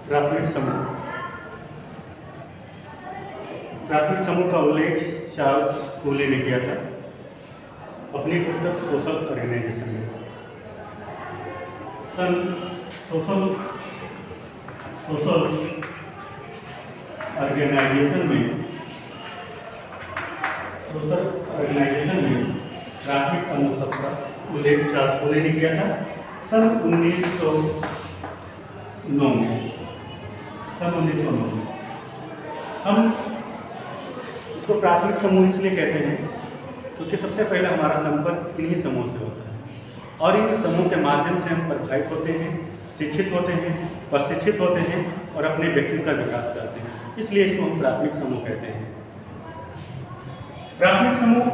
प्राथमिक समूह। प्राथमिक समूह का उल्लेख चार्ल्स कूली ने किया था अपनी पुस्तक सोशल ऑर्गेनाइजेशन में। सोशल ऑर्गेनाइजेशन में प्राथमिक समूह शब्द का उल्लेख चार्ल्स कूली ने किया था सन 1909 में। हम इसको प्राथमिक समूह इसलिए कहते हैं क्योंकि सबसे पहले हमारा संपर्क इन्हीं समूह से होता है और इन समूह के माध्यम से हम प्रभावित होते हैं, शिक्षित होते हैं, प्रशिक्षित होते हैं और अपने व्यक्तित्व का विकास करते हैं। इसलिए इसको हम प्राथमिक समूह कहते हैं। प्राथमिक समूह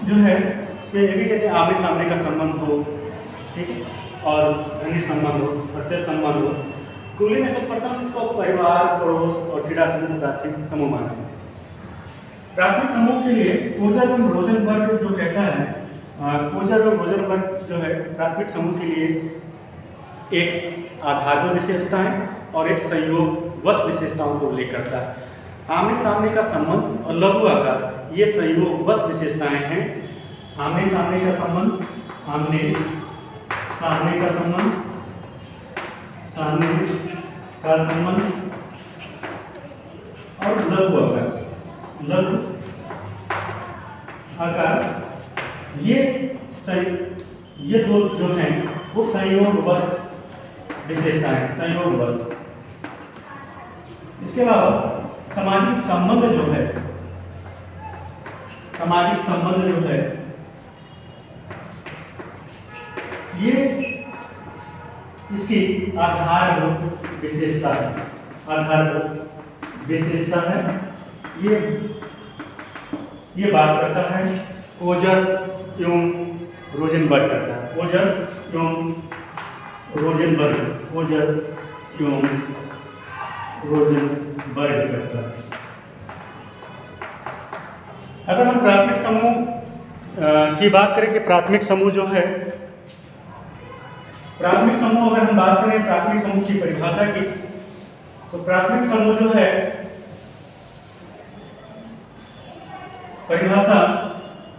जो है इसमें ये भी कहते हैं आमने सामने का संबंध हो, ठीक है, और घनिष्ठ संबंध हो, प्रत्यक्ष संबंध हो। कूली ने सर्वप्रथम इसको परिवार, पड़ोस और क्रीड़ा समूह प्राथमिक समूह माना। प्राथमिक समूह के लिए कोजर और रोजनबर्ग जो कहता है, कोजर और रोजनबर्ग जो है प्राथमिक समूह के लिए एक आधारभूत विशेषताएं और एक संयोगवश विशेषताओं को उल्लेख करता है। आमने सामने का संबंध और लघु आकार ये संयोगवश विशेषताएं हैं। आमने सामने का संबंध, आमने सामने का संबंध, सामने का संबंध और लघु आकार ये दो जो हैं वो संयोगवश विशेषताएं, संयोगवश। इसके अलावा सामाजिक संबंध जो है ये इसकी आधारभूत विशेषता है। ये बात करता है कोजर एवं रोजनबर्ग करता है। कोजर एवं रोजनबर्ग करता है। अगर हम प्राथमिक समूह की बात करें कि प्राथमिक समूह जो है, प्राथमिक समूह अगर हम बात करें प्राथमिक समूह की परिभाषा की, तो प्राथमिक समूह जो है परिभाषा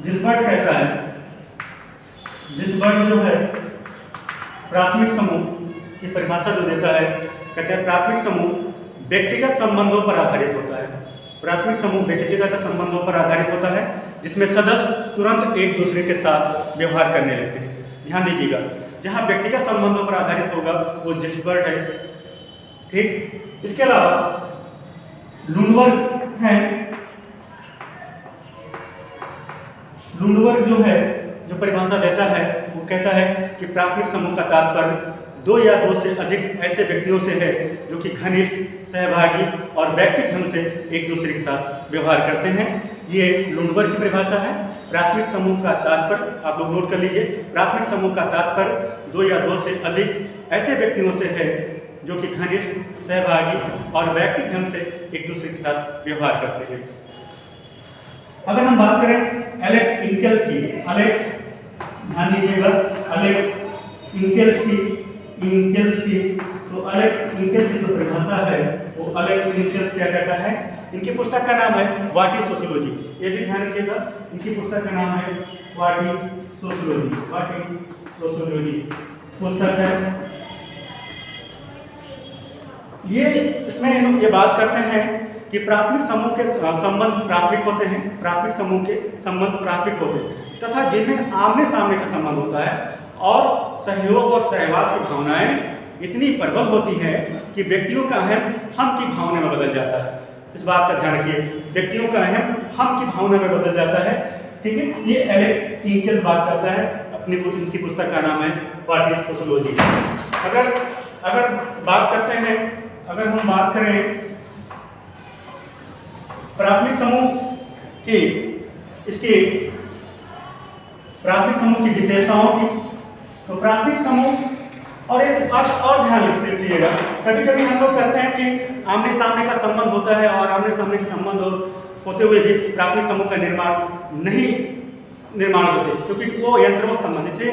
जिसबर्ड कहता है, जिसबर्ड जो है प्राथमिक समूह की परिभाषा जो देता है, कहते हैं प्राथमिक समूह व्यक्तिगत संबंधों पर आधारित होता है। प्राथमिक समूह व्यक्तिगत संबंधों पर आधारित होता है जिसमें सदस्य तुरंत एक दूसरे के साथ व्यवहार करने लगते हैं। ध्यान दीजिएगा, जहां व्यक्तिगत संबंधों पर आधारित होगा वो जिसबर्ड है, ठीक। इसके अलावा लुनबर्ग है। लुनबर्ग जो है जो परिभाषा देता है वो कहता है कि प्राथमिक समूह का तात्पर्य दो या दो से अधिक ऐसे व्यक्तियों से है जो कि घनिष्ठ, सहभागी और व्यक्तिगत ढंग से एक दूसरे के साथ व्यवहार करते हैं। ये लुनबर्ग की परिभाषा है। प्राथमिक समूह का तात्पर्य आप लोग नोट कर लीजिए, प्राथमिक समूह का तात्पर्य दो या दो से अधिक ऐसे व्यक्तियों से है जो कि घनिष्ठ, सहभागी और व्यक्तिगत ढंग से एक दूसरे के साथ व्यवहार करते हैं। अगर हम बात करें एलेक्स इंकेल्स की, ध्यान दीजिएगा, एलेक्स इंकेल्स की, तो एलेक्स इंकेल्स की जो परिभाषा है वो एलेक्स इंकेल्स क्या कहता है, इनकी पुस्तक का नाम है व्हाट इज सोशियोलॉजी। ये भी ध्यान रखिएगा, इनकी पुस्तक का नाम है व्हाट इज सोशियोलॉजी पुस्तक है। ये इसमें ये बात करते हैं कि प्राथमिक समूह के संबंध प्राथमिक होते हैं, प्राथमिक समूह के संबंध प्राथमिक होते हैं तथा जिनमें आमने सामने का संबंध होता है और सहयोग और सहवास की भावनाएं इतनी प्रबल होती हैं कि व्यक्तियों का अहम हम की भावना में बदल जाता है। इस बात का ध्यान रखिए, व्यक्तियों का अहम हम की भावना में बदल जाता है, ठीक है। ये एलेक्स इंकेल्स बात करता है, अपनी इनकी पुस्तक का नाम है व्हाट इज सोशियोलॉजी। अगर बात करते हैं, अगर हम बात करें प्राथमिक समूह की, इसकी प्राथमिक समूह की विशेषताओं की, तो प्राथमिक समूह और एक बात और ध्यान रखिएगा, कभी कभी हम लोग करते हैं कि आमने सामने का संबंध होता है और आमने सामने का संबंध होते हुए भी प्राथमिक समूह का निर्माण होते क्योंकि वो यंत्रवत संबंध से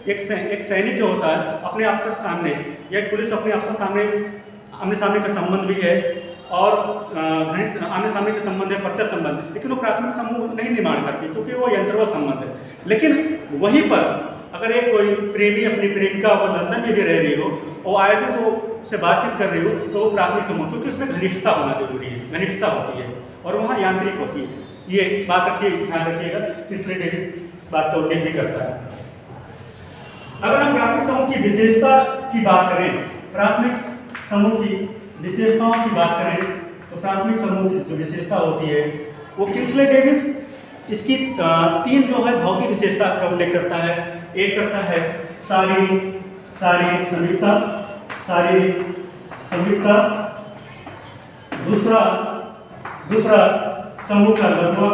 एक सैनिक जो होता है अपने अफसर सामने, या एक पुलिस अपने अफसर सामने आमने सामने का संबंध भी है और घनिष्ठ आमने सामने का संबंध है, प्रत्यक्ष संबंध, लेकिन वो प्राथमिक समूह नहीं निर्माण करती क्योंकि वो यंत्रवत संबंध है। लेकिन वहीं पर अगर एक कोई प्रेमी अपनी प्रेमिका वो लंदन में भी रह रही हो और आए दिन उससे बातचीत कर रही हो तो वो प्राथमिक समूह, क्योंकि उसमें घनिष्ठता होना जरूरी है, घनिष्ठता होती है और वहाँ यांत्रिक होती है। ये बात रखिए, ध्यान रखिएगा। किंसले डेविस इस बात का उल्लेख भी करता है। अगर हम प्राथमिक समूह की विशेषता की बात करें, प्राथमिक समूह की विशेषताओं की बात करें तो प्राथमिक समूह की जो विशेषता होती है वो किंसले डेविस इसकी 3 जो है भौतिक विशेषता का उल्लेख करता है। एक करता है शारीरिक संयुक्ता, दूसरा समूह का लघु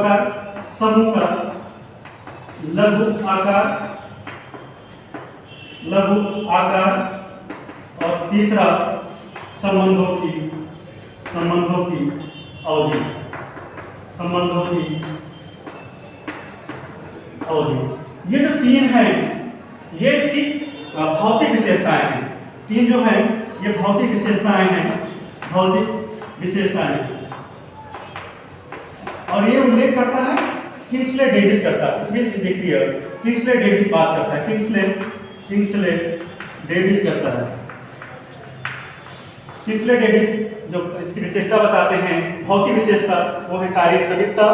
आकार और तीसरा संबंधों की अवधि। ये जो 3 हैं ये इसकी भौतिक विशेषताएं हैं। 3 जो हैं ये भौतिक विशेषताएं हैं और ये उल्लेख करता है किंसले डेविस करता है। इसमें देखिए किंसले डेविस बात करता है, किंसले डेविस करता है। किंसले डेविस जो इसकी विशेषता बताते हैं, भौतिक विशेषता, वो है शारीरिक संयुक्ता,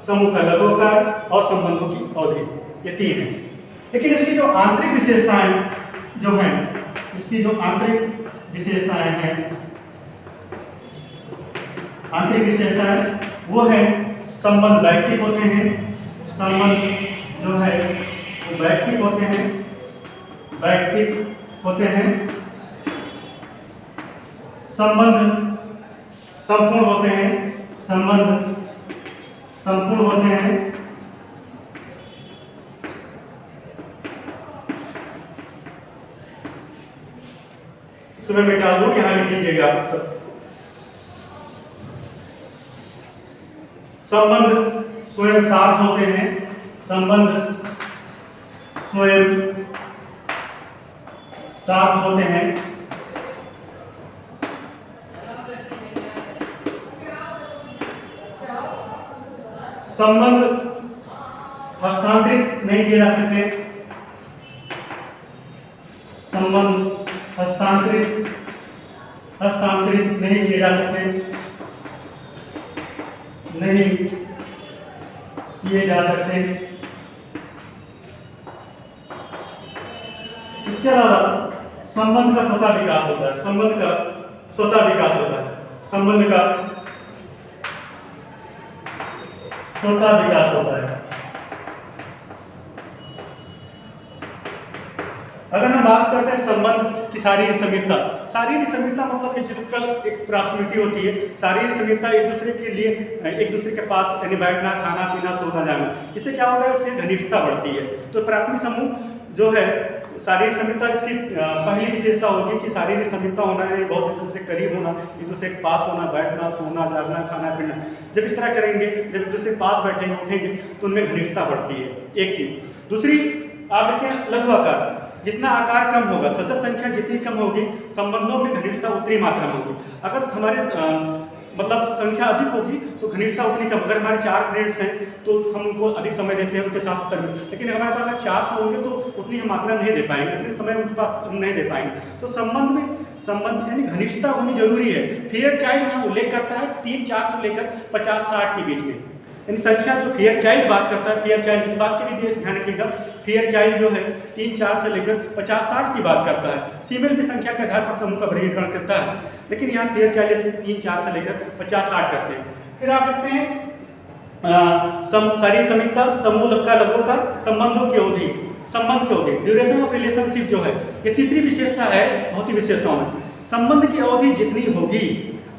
समूह का लघु आकार और संबंधों की अवधि। ये 3 हैं। लेकिन इसकी जो आंतरिक विशेषताएं जो हैं, इसकी जो आंतरिक विशेषताएं वो है संबंध वैयक्तिक होते हैं, संबंध जो है वो वैयक्तिक होते हैं, संबंध संपूर्ण होते हैं, तो मैं मिटा दूं, यहां लिख लीजिएगा आप सब। संबंध स्वयं साथ होते हैं, संबंध हस्तांतरित नहीं किए जा सकते, हस्तांतरित नहीं किए जा सकते, इसके अलावा संबंध का स्वतः विकास होता है, अगर हम बात करते हैं संबंध की शारीरिक संयुक्ता मतलब फिजिकल एक प्रॉक्सिमिटी होती है। शारीरिक संयुक्ता एक दूसरे के पास यानी बैठना, खाना पीना, सोना जाना, इससे क्या होगा, इससे घनिष्ठता बढ़ती है। तो प्राथमिक समूह जो है शारीरिक संयुक्ता, इसकी पहली विशेषता होगी कि शारीरिक संयुक्ता होना है, बहुत एक दूसरे के करीब होना, एक दूसरे के पास होना, बैठना, सोना, जागना, खाना पीना। जब इस तरह करेंगे, जब एक दूसरे के पास बैठेंगे, उठेंगे तो उनमें घनिष्ठता बढ़ती है, एक चीज। दूसरी आप देखते हैं लघु आकार, जितना आकार कम होगा, सदस्य संख्या जितनी कम होगी, संबंधों में घनिष्ठता उतनी मात्रा में होगी। अगर हमारे मतलब संख्या अधिक होगी तो घनिष्ठता उतनी कम। अगर हमारे 4 फ्रेंड्स हैं तो हम उनको अधिक समय देते हैं, उनके साथ उत्तर में, लेकिन हमारे पास अगर 400 होंगे तो उतनी हम मात्रा नहीं दे पाएंगे, उतने समय उनके पास हम नहीं दे पाएंगे। तो संबंध यानी घनिष्ठता होनी जरूरी है। फेयर चाइल्ड यहाँ उल्लेख करता है 3-4 से लेकर 50-60 के बीच में, इन संख्या जो फेयर चाइल्ड बात करता है, फेयर चाइल्ड इस बात की भी ध्यान रखिएगा, फेयर चाइल्ड जो है 3-4 से लेकर 50-60 की बात करता है। फीमेल भी संख्या के आधार पर समूह का वर्गीकरण करता है, लेकिन यहाँ फेयर चाइल्ड 3-4 से लेकर 50-60 करते हैं। फिर आप देखते हैं शारीरिक संयुक्ता, समूह का लघु आकार, संबंध की अवधि, ड्यूरेशन ऑफ रिलेशनशिप जो है ये तीसरी विशेषता है भौतिक विशेषताओं में। संबंध की अवधि जितनी होगी,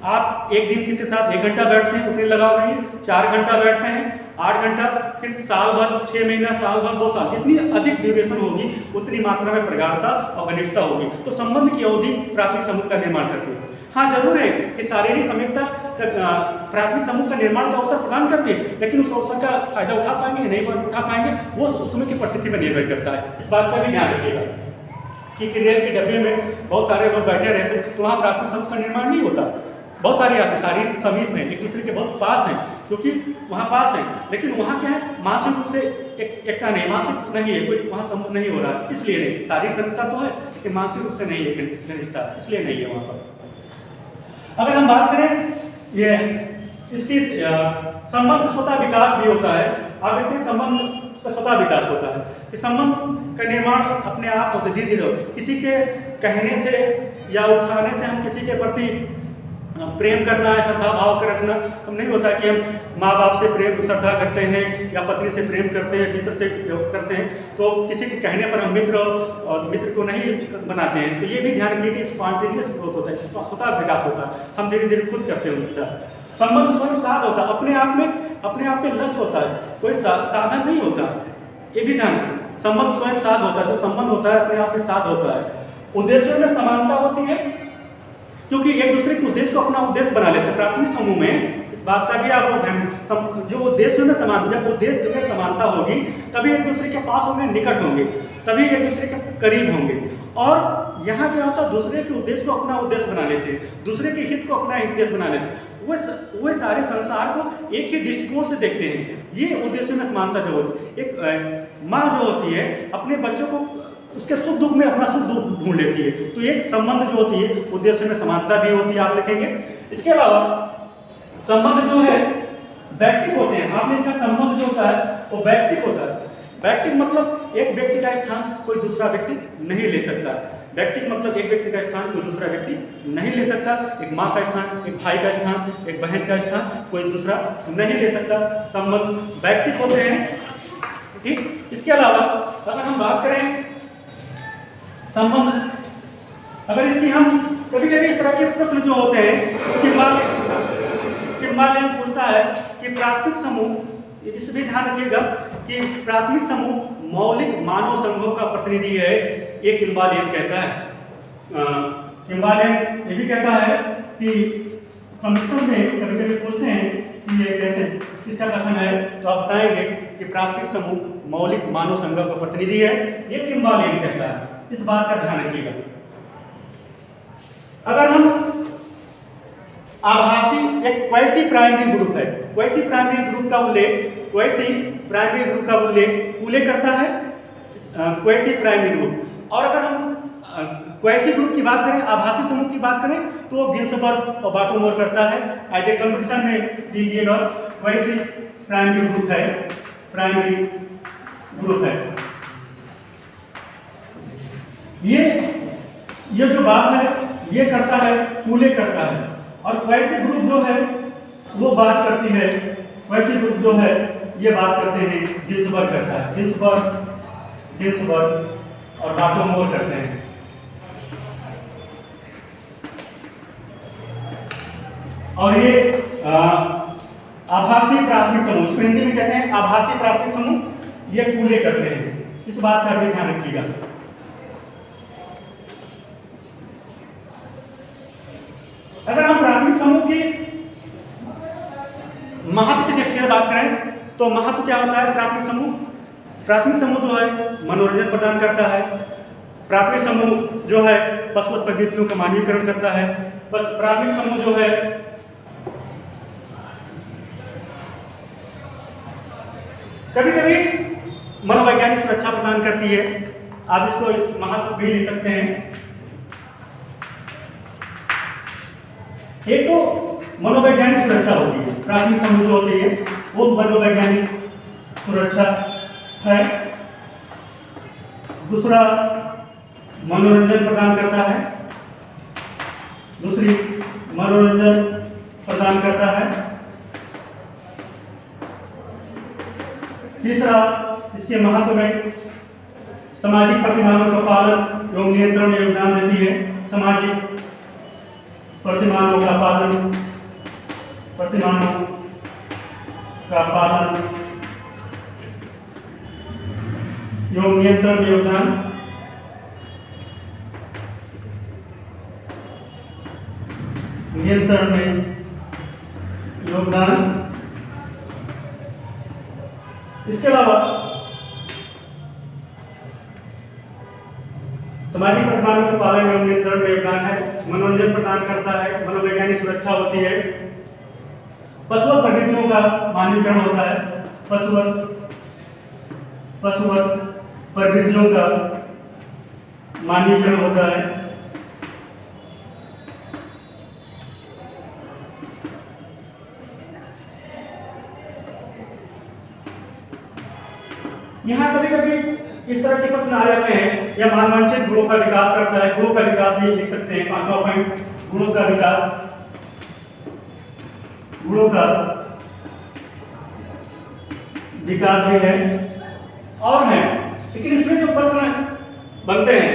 आप एक दिन किसी के साथ 1 घंटा बैठते हैं उतनी लगाव नहीं, 4 घंटा बैठते हैं 8 घंटा, फिर साल भर, 6 महीना, साल भर, 2 साल, जितनी अधिक ड्यूरेशन होगी उतनी मात्रा में प्रगाढ़ता और घनिष्ठता होगी। तो संबंध की अवधि प्राथमिक समूह का निर्माण करती है। हाँ, जरूर है कि शारीरिक समीपता प्राथमिक समूह का निर्माण का अवसर प्रदान करती है, लेकिन उस अवसर का फायदा उठा पाएंगे नहीं उठा पाएंगे, वो उस समय की परिस्थिति पर निर्भर करता है। इस बात का भी ध्यान रखिएगा कि रेल के डब्बे में बहुत सारे लोग बैठे रहते तो वहाँ प्राथमिक समूह का निर्माण नहीं होता। बहुत सारे आते शारीरिक समीप हैं, एक दूसरे के बहुत पास हैं, क्योंकि वहाँ पास हैं, लेकिन वहाँ क्या है, मानसिक रूप से एकता नहीं, मानसिक नहीं है, कोई वहाँ समूह नहीं हो रहा, इसलिए नहीं। शारीरिक समीपता तो है लेकिन मानसिक रूप से नहीं है घनिष्ठता, इसलिए नहीं है वहाँ पर। अगर हम बात करें ये इसकी संबंध स्वतः विकास भी होता है। आप देखते हैं संबंध का स्वतः विकास होता है। इस संबंध का निर्माण अपने आप होता है, धीरे धीरे, किसी के कहने से या उकसाने से हम किसी के प्रति प्रेम करना है, श्रद्धा भाव कर रखना हम नहीं होता कि हम माँ बाप से प्रेम श्रद्धा करते हैं या पत्नी से प्रेम करते हैं, मित्र से करते हैं, तो किसी के कहने पर हम मित्र और मित्र को नहीं बनाते हैं। तो ये भी ध्यान रखिए कि स्पॉन्टेनियस ग्रोथ होता है, स्वतः विकास होता है, हम धीरे धीरे खुद करते हैं उनके साथ। संबंध स्वयं साध होता है, अपने आप में लक्ष्य होता है, कोई साधन नहीं होता, ये भी ध्यान। संबंध स्वयं साध होता है, जो संबंध होता है अपने आप में साध होता है। उद्देश्यों में समानता होती है, क्योंकि एक दूसरे के उद्देश्य को अपना उद्देश्य बना लेते हैं। प्राथमिक समूह में इस बात का भी आपको ध्यान, जो उद्देश्य में समान, जब उद्देश्य में समानता होगी तभी एक दूसरे के पास होंगे, निकट होंगे, तभी एक दूसरे के करीब होंगे। और यहाँ क्या होता है, दूसरे के उद्देश्य को अपना उद्देश्य बना लेते हैं, दूसरे के हित को अपना उद्देश्य बना लेते हैं। वे सारे संसार को एक ही दृष्टिकोण से देखते हैं। ये उद्देश्य में समानता जो होती है, एक माँ जो होती है अपने बच्चों को उसके सुख दुख में अपना सुख दुख ढूंढ लेती है। तो एक संबंध जो होती है उद्देश्य में समानता भी होती है, आप लिखेंगे। इसके अलावा संबंध जो है वैयक्तिक होते हैं। आपने इनका संबंध जो होता है वो वैयक्तिक होता है। वैयक्तिक मतलब एक व्यक्ति का स्थान कोई दूसरा व्यक्ति नहीं ले सकता। वैयक्तिक मतलब एक व्यक्ति का स्थान कोई दूसरा व्यक्ति नहीं ले सकता। एक माँ का स्थान, एक भाई का स्थान, एक बहन का स्थान कोई दूसरा नहीं ले सकता। संबंध वैयक्तिक होते हैं, ठीक। इसके अलावा अगर हम बात करें संबंध, अगर इसकी हम कभी कभी इस तरह के प्रश्न जो होते हैं कि किम्बालियन पूछता है कि प्राथमिक समूह, इस भी ध्यान रखिएगा कि प्राथमिक समूह मौलिक मानव संघों का प्रतिनिधि है, ये किम्बालियन कहता है। किम्बालियन ये भी कहता है कि कमीशन में कभी कभी पूछते हैं कि ये कैसे, किसका कथन है, तो आप बताएंगे कि प्राथमिक समूह मौलिक मानव संघों का प्रतिनिधि है, ये किम्बालियन कहता है। इस बात का ध्यान रखिएगा। अगर हम आभासी, एक क्वैसी प्राइमरी ग्रुप है, क्वैसी प्राइमरी ग्रुप का उल्लेख, क्वैसी प्राइमरी ग्रुप का उल्लेख कूले करता है, क्वैसी प्राइमरी ग्रुप। और अगर हम क्वैसी ग्रुप की बात करें, आभासी समूह की बात करें, तो गिन्सबर्ग और बाटोमोर करता है। एज ए कंपटीशन में दीजिएगा, क्वैसी प्राइमरी ग्रुप है, प्राइमरी ग्रुप है। ये जो बात है ये करता है, कूले करता है। और क्वैसी ग्रुप जो है वो बात करती है, क्वैसी ग्रुप जो है ये बात करते हैं, गिन्सबर्ग करता है, गिन्सबर्ग और बाटोमोर करते हैं। और ये आभासी प्राथमिक समूह, इसको हिंदी में कहते हैं आभासी प्राथमिक समूह, ये कूले करते हैं। इस बात का भी ध्यान रखिएगा। अगर हम प्राथमिक समूह की महत्व की दृष्टि से बात करें तो महत्व क्या होता है प्राथमिक समूह जो है मनोरंजन प्रदान करता है। प्राथमिक समूह जो है पशुवत प्रवृत्तियों का मानवीकरण करता है। प्राथमिक समूह जो है कभी कभी मनोवैज्ञानिक सुरक्षा प्रदान करती है। आप इसको इस महत्व भी ले सकते हैं। एक तो मनोवैज्ञानिक सुरक्षा होती है, प्राथमिक समूह जो होती है वो मनोवैज्ञानिक सुरक्षा है। दूसरा मनोरंजन प्रदान करता है, दूसरी मनोरंजन प्रदान करता है। तीसरा इसके महत्व में सामाजिक प्रतिमानों का पालन एवं नियंत्रण में योगदान देती है। सामाजिक प्रतिमानों का पालन एवं नियंत्रण में योगदान नियंत्रण में योगदान। इसके अलावा सामाजिक प्रतिमानों के पालन एवं नियंत्रण में योगदान है, मनोरंजन प्रदान करता है, मनोवैज्ञानिक सुरक्षा होती है, पशुवत प्रवृत्तियों का मानवीकरण होता है, पशुवत प्रवृत्तियों का मानवीकरण होता है। यहाँ कभी कभी इस तरह के प्रश्न आ जाते हैं, या मानवांछित गुणों का विकास करता है, गुणों का विकास भी लिख सकते हैं। 5वां पॉइंट, गुणों का विकास, गुणों का विकास भी है और है। लेकिन इसमें जो प्रश्न बनते हैं,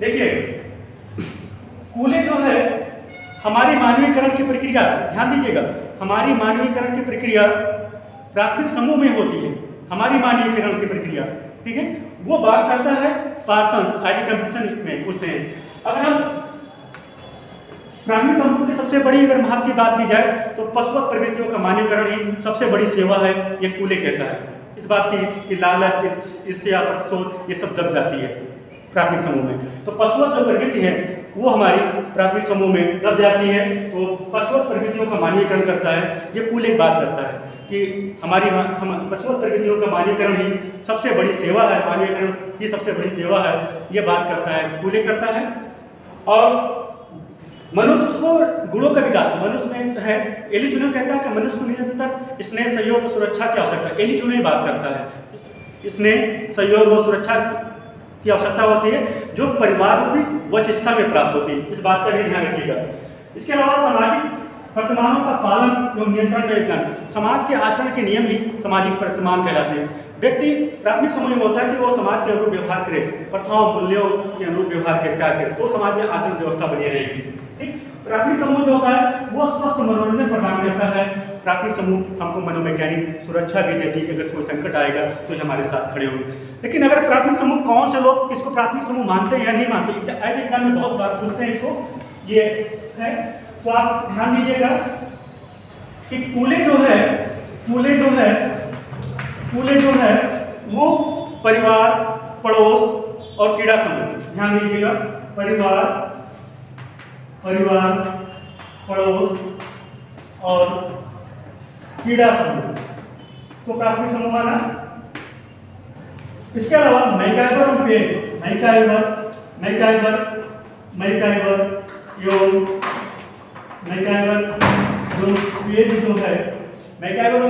देखिए कूले जो है हमारी मानवीकरण की प्रक्रिया, ध्यान दीजिएगा, हमारी मानवीकरण की प्रक्रिया प्राथमिक समूह में होती है। हमारी मानवीकरण की प्रक्रिया, ठीक है, वो बात करता है पार्सन्स आज कंपटीशन में पूछते हैं। अगर हम प्राथमिक समूह की सबसे बड़ी अगर महत्व की बात की जाए तो पशुवत प्रवृत्तियों का मानवीकरण ही सबसे बड़ी सेवा है, ये कूले कहता है। इस बात की कि लालच, ईर्ष्या, प्रतिशोध, ये सब दब जाती है प्राथमिक समूह में। तो पशुवत जो प्रवृत्ति है वो हमारी प्राथमिक समूह में दब जाती है, तो पशुवत प्रवृत्तियों का मानवीकरण करता है। ये कूले बात करता है कि हमारी हम पशुवत प्रवृत्तियों का मानवीकरण ही सबसे बड़ी सेवा है, मानवीकरण ही सबसे बड़ी सेवा है, ये बात करता है, कूले करता है। और मनुष्य को गुणों का विकास, मनुष्य में है, एलिचुनो कहता है कि मनुष्य को निरंतर स्नेह, सहयोग और सुरक्षा की आवश्यकता है। एलिचुनो ही बात करता है, स्नेह, सहयोग और सुरक्षा की आवश्यकता होती है, जो परिवार रूपी वक्षस्थल में प्राप्त होती है। इस बात का भी ध्यान रखिएगा। इसके अलावा सामाजिक प्रतिमानों का पालन एवं नियंत्रण में योगदान, समाज के आचरण के नियम ही सामाजिक प्रतिमान कहलाते हैं। व्यक्ति प्राथमिक समूह में होता है कि वो समाज के अनुरूप व्यवहार करे, प्रथाओं मूल्यों के अनुरूप व्यवहार करे, तो समाज में आचरण व्यवस्था बनी रहेगी। ठीक, प्राथमिक समूह जो होता है वो स्वस्थ मनोरंजन प्रदान करता है। प्राथमिक समूह हमको मनोवैज्ञानिक सुरक्षा भी देती है, अगर कोई संकट आएगा तो हमारे साथ खड़े होंगे। लेकिन अगर प्राथमिक समूह, कौन से लोग किसको प्राथमिक समूह मानते हैं या नहीं मानते, ऐसे एग्जाम में बहुत बार पूछते हैं इसको, ये है। तो आप ध्यान दीजिएगा कि कूले जो है वो परिवार, पड़ोस और कीड़ा समूह, ध्यान दीजिएगा, परिवार, पड़ोस और कीड़ा समूह को प्राथमिक समूह माना। इसके अलावा मैकाइवर और पेज, मैकाइवर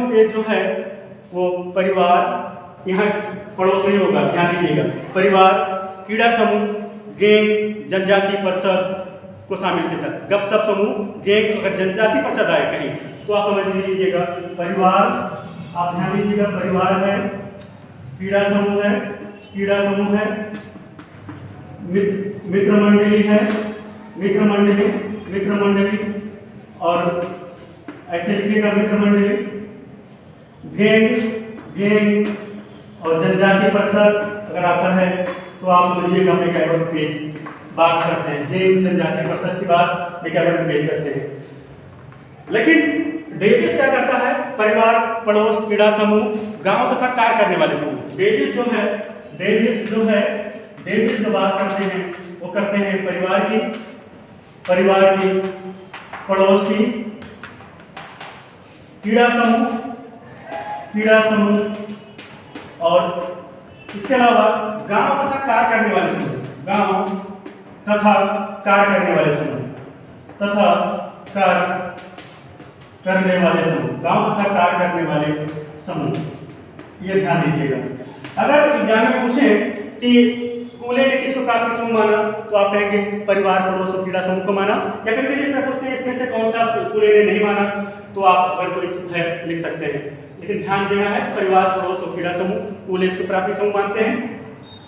पेज जो है वो परिवार, यहाँ पड़ोस नहीं होगा, ध्यान दीजिएगा, परिवार, कीड़ा समूह, गैंग, जनजाति परिषद को शामिल किया। गपशप समूह, गैंग, अगर जनजाति परिषद आए कहीं तो आप समझ लीजिएगा परिवार, आप ध्यान दीजिएगा, परिवार है, कीड़ा समूह है, मित्र मंडली और ऐसे लिखिएगा मित्र मंडली, गैंग और जनजाति परिषद अगर आता है तो आप समझिएगा मैकाइवर पेज बात करते हैं, गैंग, जनजाति परिषद की बात मैकाइवर पेज करते हैं। लेकिन डेविस क्या करता है, परिवार, पड़ोस, कीड़ा समूह, गांव तथा कार्य करने वाले समूह। डेविस जो बात करते हैं वो करते हैं परिवार की, पड़ोस की, कीड़ा समूह और इसके अलावा गांव तथा कार्य करने वाले समूह, गांव तथा कार्य करने वाले समूह, ये ध्यान दीजिएगा। अगर एग्जाम में पूछे कि कूले ने किसको प्राथमिक समूह माना तो आप कहेंगे परिवार, पड़ोस और कीड़ा समूह को माना। या फिर इस तरह पूछते हैं इसमें से कौन सा कूले ने नहीं माना तो आप अगर कोई है लिख सकते हैं। लेकिन ध्यान देना है परिवार, पड़ोस और कीड़ा समूह, कूले इसको प्राथमिक समूह मानते हैं।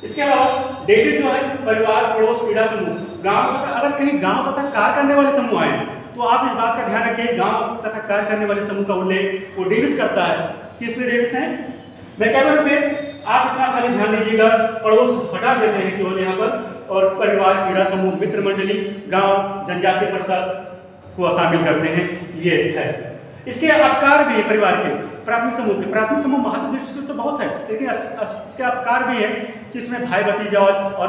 इसके अलावा डेविड जो है परिवार, पड़ोस, कीड़ा समूह, गांव तथा, अगर कहीं गांव तथा कार्य करने वाले समूह आए तो आप इस बात का ध्यान रखें, गांव तथा कार्य करने वाले समूह का उल्लेख वो डेविस करता है। किसमें डेविस है? मैकाइवर पेज, आप इतना खाली ध्यान दीजिएगा इधर पड़ोस हटा देते हैं केवल यहाँ पर, और परिवार, क्रीड़ा समूह, मित्र मंडली, गांव, जनजातीय परिषद को शामिल करते हैं। ये है। इसके अपकार भी है परिवार के, प्राथमिक समूह के। प्राथमिक समूह महत्व दृष्टि से तो बहुत है, लेकिन इसके अपकार भी है कि इसमें भाई भतीजावाद और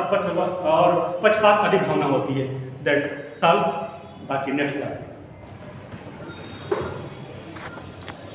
पक्षपात अधिक भावना होती है। That's all. बाकी नेक्स्ट क्लास।